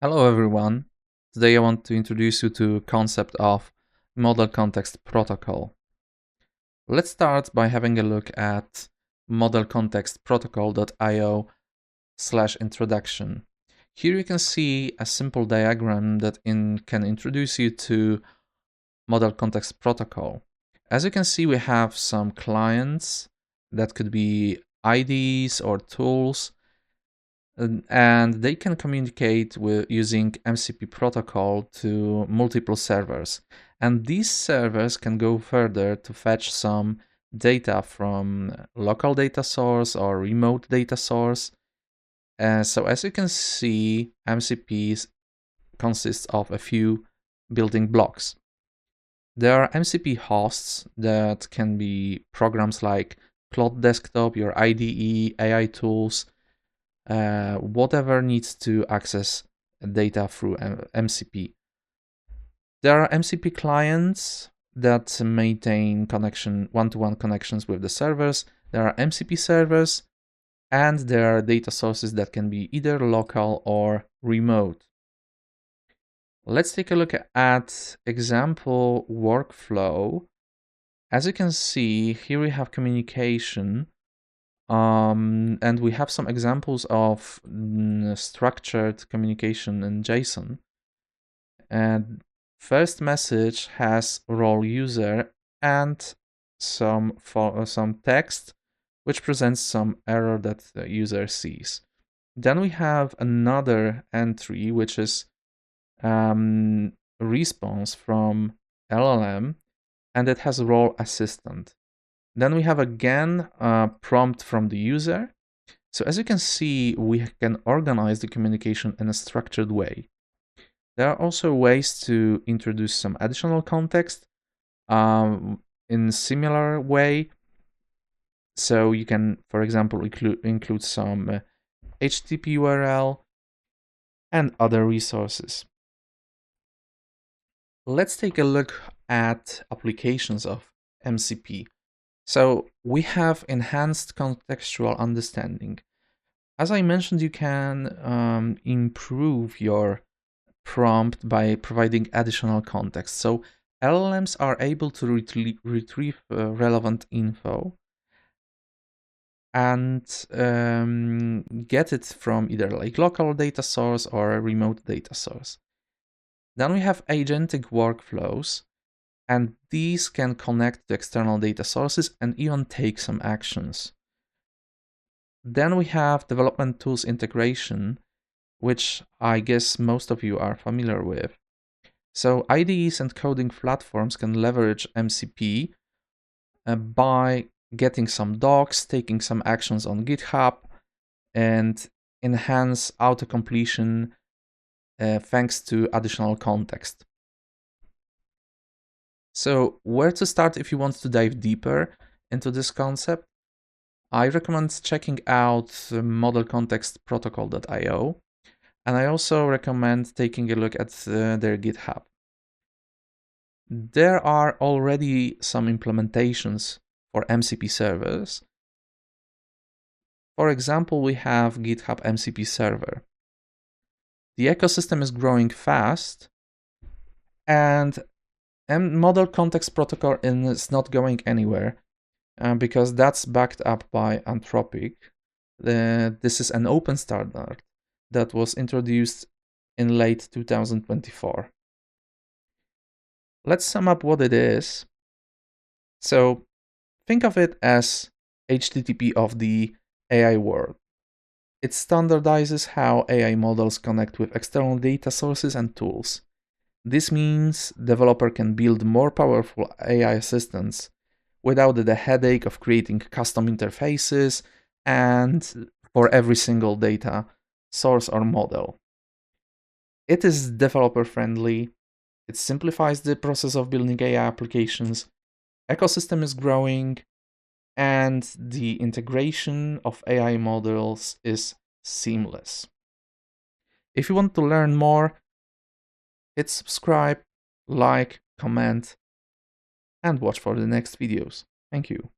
Hello everyone. Today I want to introduce you to concept of Model Context Protocol. Let's start by having a look at modelcontextprotocol.io/introduction. Here you can see a simple diagram that can introduce you to Model Context Protocol. As you can see, we have some clients that could be IDEs or tools, and they can communicate with using MCP protocol to multiple servers. And these servers can go further to fetch some data from local data source or remote data source. So as you can see, MCP consists of a few building blocks. There are MCP hosts that can be programs like Plot Desktop, your IDE, AI tools, whatever needs to access data through MCP. There are MCP clients that maintain one-to-one connections with the servers. There are MCP servers, and there are data sources that can be either local or remote. Let's take a look at example workflow. As you can see, here we have communication. And we have some examples of structured communication in JSON. And first message has role user and some text which presents some error that the user sees. Then we have another entry which is response from LLM, and it has role assistant. Then we have again a prompt from the user. So as you can see, we can organize the communication in a structured way. There are also ways to introduce some additional context in similar way. So you can, for example, include some HTTP URL and other resources. Let's take a look at applications of MCP. So we have enhanced contextual understanding. As I mentioned, you can improve your prompt by providing additional context. So LLMs are able to retrieve relevant info and get it from either like local data source or a remote data source. Then we have agentic workflows, and these can connect to external data sources and even take some actions. Then we have development tools integration, which I guess most of you are familiar with. So IDEs and coding platforms can leverage MCP by getting some docs, taking some actions on GitHub, and enhance auto-completion thanks to additional context. So where to start if you want to dive deeper into this concept? I recommend checking out modelcontextprotocol.io, and I also recommend taking a look at their GitHub. There are already some implementations for MCP servers. For example, we have GitHub MCP server. The ecosystem is growing fast, and Model Context Protocol is not going anywhere because that's backed up by Anthropic. This is an open standard that was introduced in late 2024. Let's sum up what it is. So think of it as HTTP of the AI world. It standardizes how AI models connect with external data sources and tools. This means developer can build more powerful AI assistants without the headache of creating custom interfaces and for every single data source or model. It is developer friendly. It simplifies the process of building AI applications. Ecosystem is growing, and the integration of AI models is seamless. If you want to learn more, hit subscribe, like, comment, and watch for the next videos. Thank you.